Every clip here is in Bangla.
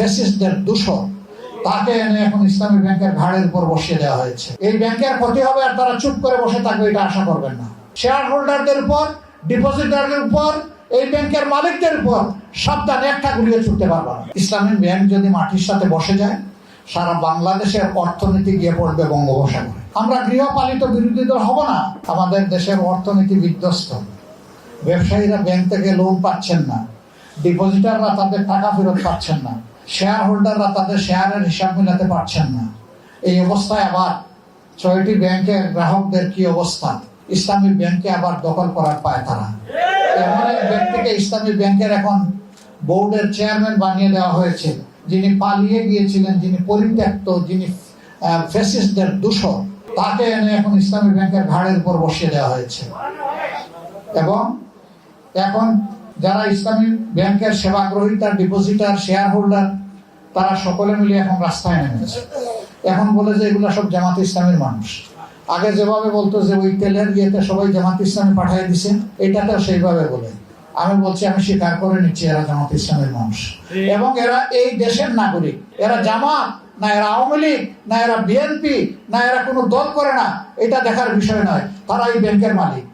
ফ্যাসিস্টদের দূষণ, তাকে এনে এখন ইসলামী ব্যাংকের ঘাড়ের উপর বসিয়ে দেওয়া হয়েছে। এই ব্যাংকের ক্ষতি হবে আর তারা চুপ করে বসে থাকবে, এটা আশা করবেন না। শেয়ার হোল্ডারদের উপর, ডিপোজিটারদের উপর, এই ব্যাংকের মালিকদের উপর সাবধানে একটা গুলিয়ে ছুটতে পারবে না। ইসলামী ব্যাংক যদি মাটির সাথে বসে যায়, সারা বাংলাদেশের অর্থনীতি গিয়ে পড়বে বঙ্গোপসাগরে। আমরা গৃহপালিত বিরোধী দল হব না। আমাদের দেশের অর্থনীতি বিধ্বস্ত, ব্যবসায়ীরা ব্যাংক থেকে লোন পাচ্ছেন না, ডিপোজিটাররা তাদের টাকা ফেরত পাচ্ছেন না, শেয়ার হোল্ডাররা তাদের শেয়ারের হিসাব মেলাতে পারছেন না। এই অবস্থায় আবার 6টি ব্যাংকের গ্রাহকদের কি অবস্থা? ইসলামী ব্যাংকে আবার দখল করার পায় তারা। এমন এক ব্যক্তিকে ইসলামী ব্যাংকের এখন বোর্ডের চেয়ারম্যান বানিয়ে দেওয়া হয়েছে, যিনি পালিয়ে গিয়েছিলেন, যিনি পরিত্যক্ত, যিনি ফ্যাসিস্টদের দূষণ, তাকে এনে এখন ইসলামী ব্যাংকের ঘাড়ের উপর বসিয়ে দেওয়া হয়েছে। এবং এখন যারা ইসলামী ব্যাংকের সেবা গ্রহীতা, ডিপোজিটার, শেয়ার হোল্ডার, তারা সকলে মিলে এখন রাস্তায় নেমেছে। এখন বলে যে এগুলো সব জামাত ইসলামের মানুষ। আগে যেভাবে বলতো যে ওই তেলের ইয়েতে সবাই জামাত ইসলামে পাঠিয়ে দিচ্ছেন, এটাতেও সেইভাবে বলে। আমি বলছি, আমি স্বীকার করে নিচ্ছি এরা জামাত ইসলামের মানুষ এবং এরা এই দেশের নাগরিক। এরা জামাত না, এরা আওয়ামী লীগ না, এরা বিএনপি না, এরা কোনো দল করে না, এটা দেখার বিষয় নয়। তারা এই ব্যাংকের মালিক।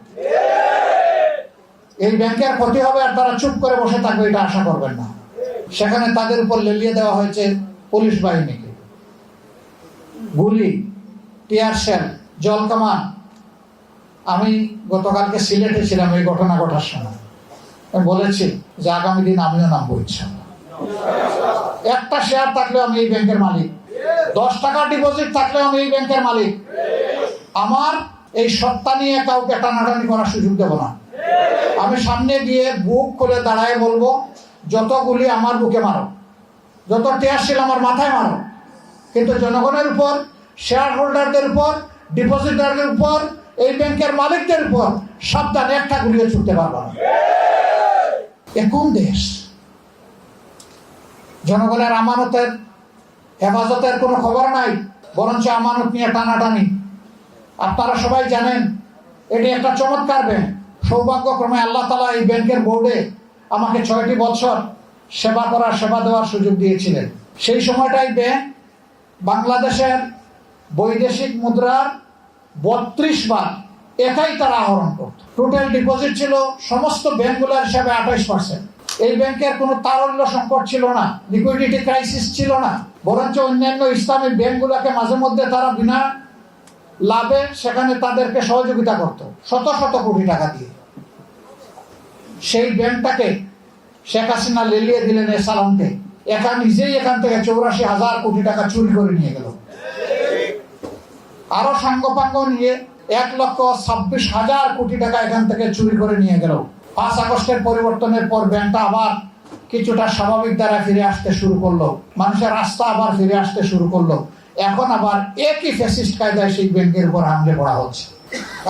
এই ব্যাংকের ক্ষতি হবে আর তারা চুপ করে বসে থাকবে, এটা আশা করবেন না। সেখানে তাদের উপর লেলিয়ে দেওয়া হয়েছে পুলিশ বাহিনীকে, গুলি, টিয়ার শেল, জল কামান। আমি গতকালকে সিলেটে ছিলাম এই ঘটনা ঘটার সময়। আমি বলেছি যে আগামী দিন আমিও নামবো ইনশাআল্লাহ। একটা শেয়ার থাকলেও আমি এই ব্যাংকের মালিক, 10 টাকা ডিপোজিট থাকলেও আমি এই ব্যাংকের মালিক। আমার এই সত্তা নিয়ে কাউকে টানাটানি করার সুযোগ দেব না। আমি সামনে গিয়ে বুক খুলে দাঁড়ায় বলবো, যত গুলি আমার বুকে মারো, যত টিয়ার শেল আমার মাথায় মারো, কিন্তু জনগণের উপর, শেয়ার হোল্ডারদের উপর, ডিপোজিটারদের উপর, এই ব্যাংকের মালিকদের উপর সাবধানে একটা গুলিয়ে ছুটতে পারবো না। কোন দেশ? জনগণের আমানতের হেফাজতের কোনো খবর নাই, বরঞ্চ আমানত নিয়ে টানাটানি। আপনারা সবাই জানেন এটি একটা চমৎকার ব্যাংক। সৌভাগ্যক্রমে আল্লাহ তাআলা এই ব্যাংকের বোর্ডে আমাকে 6টি বছর সেবা দেওয়ার সুযোগ দিয়েছিলেন। সেই সময়টাই ব্যাংক বাংলাদেশের বৈদেশিক মুদ্রার 32 বার একাই তারা আহরণ করত। টোটাল ডিপোজিট ছিল সমস্ত ব্যাংকগুলোর হিসাবে 28%। এই ব্যাংকের কোনো তারল্য সংকট ছিল না, লিকুইডিটি ক্রাইসিস ছিল না, বরঞ্চ অন্যান্য ইসলামী ব্যাংকগুলোকে মাঝে মধ্যে তারা বিনা লাভে সেখানে তাদেরকে সহযোগিতা করত, শত শত কোটি টাকা দিয়ে। সেই ব্যাংকটাকে শেখ হাসিনা লেলিয়ে দিলেন এ সালামকে। একা নিজেই এখান থেকে 84,000 কোটি টাকা চুরি করে নিয়ে গেল। আরো সাঙ্গপাঙ্গ নিয়ে 1,26,000 কোটি টাকা এখান থেকে চুরি করে নিয়ে গেল। 5 আগস্টের পরিবর্তনের পর ব্যাংকটা আবার কিছুটা স্বাভাবিক দ্বারা ফিরে আসতে শুরু করলো, মানুষের রাস্তা আবার ফিরে আসতে শুরু করলো। এখন আবার একই ফ্যাসিস্ট কায়দায় সেই ব্যাংকের উপর হামলে পড়া হচ্ছে।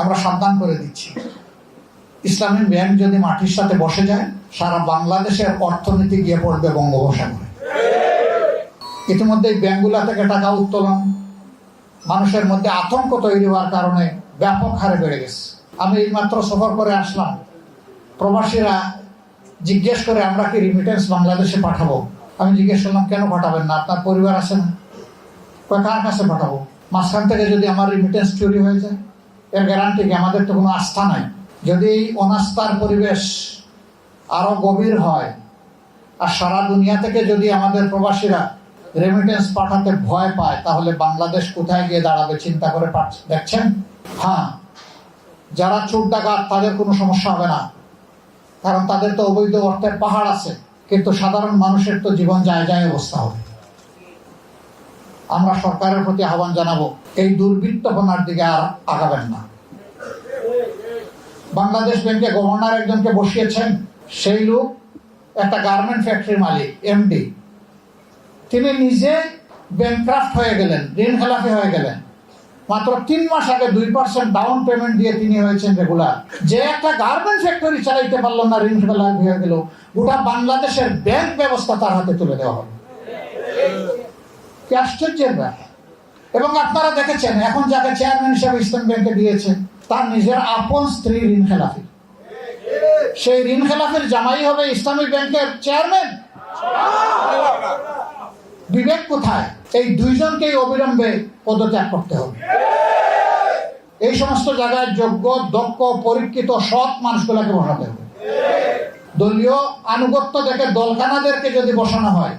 আমরা সাবধান করে দিচ্ছি, ইসলামী ব্যাংক যদি মাটির সাথে বসে যায়, সারা বাংলাদেশের অর্থনীতি গিয়ে পড়বে বঙ্গোপসাগরে। ইতিমধ্যে এই ব্যাংকগুলা থেকে টাকা উত্তোলন মানুষের মধ্যে আতঙ্ক তৈরি হওয়ার কারণে ব্যাপক হারে বেড়ে গেছে। আমি এইমাত্র সফর করে আসলাম, প্রবাসীরা জিজ্ঞেস করে আমরা কি রিমিটেন্স বাংলাদেশে পাঠাবো। আমি জিজ্ঞেস করলাম, কেন পাঠাবেন না? আপনার পরিবার আছে না? কার কাছে পাঠাবো? মাঝখান থেকে যদি আমার রিমিটেন্স চুরি হয়ে যায়, এর গ্যারান্টি কি? আমাদের তো কোনো আস্থা নাই। যদি অনাস্থার পরিবেশ আরো গভীর হয় আর সারা দুনিয়া থেকে যদি আমাদের প্রবাসীরা রেমিটেন্স পাঠাতে ভয় পায়, তাহলে বাংলাদেশ কোথায় গিয়ে দাঁড়াবে চিন্তা করে দেখছেন? হ্যাঁ, যারা চোর ডাকাত তাদের কোনো সমস্যা হবে না, কারণ তাদের তো অবৈধ অর্থের পাহাড় আছে, কিন্তু সাধারণ মানুষের তো জীবন যায় যায় অবস্থা হবে। আমরা সরকারের প্রতি আহ্বান জানাবো, এই দুর্বৃত্তপনার দিকে আর আগাবেন না। বাংলাদেশ ব্যাংকে গভর্নর একজনকে বসিয়েছেন, সেই লোক একটা গার্মেন্ট ফ্যাক্টরির মালিক, এমডি। তিনি নিজে ব্যাংক্রাফট হয়ে গেলেন, ঋণ খেলাপি হয়ে গেলেন। মাত্র 3 মাস আগে 2% ডাউন পেমেন্ট দিয়ে তিনি হয়েছেন রেগুলার। যে একটা গার্মেন্ট ফ্যাক্টরি চালাইতে পারলো না, ঋণ খেলাপি হয়ে গেল, গোটা বাংলাদেশের ব্যাংক ব্যবস্থা তার হাতে তুলে দেওয়া হলো। কি আশ্চর্যের ব্যাপার! এবং আপনারা দেখেছেন, এখন যাকে চেয়ারম্যান হিসেবে ইসলাম ব্যাংকে দিয়েছে, তার নিজের আপন স্ত্রী ঋণ খেলাপি। সেই ঋণ খেলাপির জামাই হবে ইসলামী ব্যাংকের চেয়ারম্যান। বিবেক কোথায়? এই দুইজনকেই অবিলম্বে পদত্যাগ করতে হবে। এই সমস্ত জায়গায় যোগ্য, দক্ষ, পরীক্ষিত, সৎ মানুষগুলোকে বসাতে হবে। দলীয় আনুগত্য দেখে দলকানাদেরকে যদি বসানো হয়,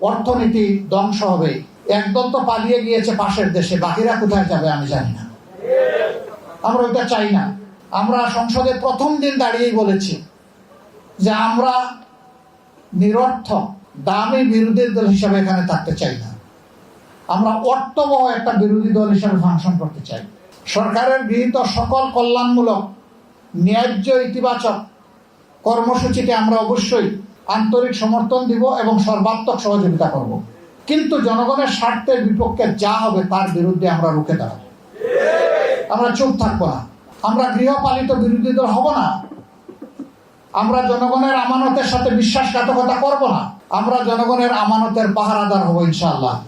অর্থনীতি ধ্বংস হবে। একদল তো পালিয়ে গিয়েছে পাশের দেশে, বাকিরা কোথায় যাবে আমি জানি না। আমরা ওইটা চাই না। আমরা সংসদে প্রথম দিন দাঁড়িয়েই বলেছি যে আমরা নিরর্থক দামি বিরোধী দল হিসাবে এখানে থাকতে চাই না। আমরা অর্থবহ একটা বিরোধী দল হিসাবে ফাংশন করতে চাই। সরকারের গৃহীত সকল কল্যাণমূলক, ন্যায্য, ইতিবাচক কর্মসূচিতে আমরা অবশ্যই আন্তরিক সমর্থন দিব এবং সর্বাত্মক সহযোগিতা করব। কিন্তু জনগণের স্বার্থের বিপক্ষে যা হবে তার বিরুদ্ধে আমরা রুখে দাঁড়াবো। আমরা চুপ থাকবো না। আমরা গৃহপালিত বিরোধী দল হব না। আমরা জনগণের আমানতের সাথে বিশ্বাসঘাতকতা করব না। আমরা জনগণের আমানতের পাহারাদার হব ইনশাআল্লাহ।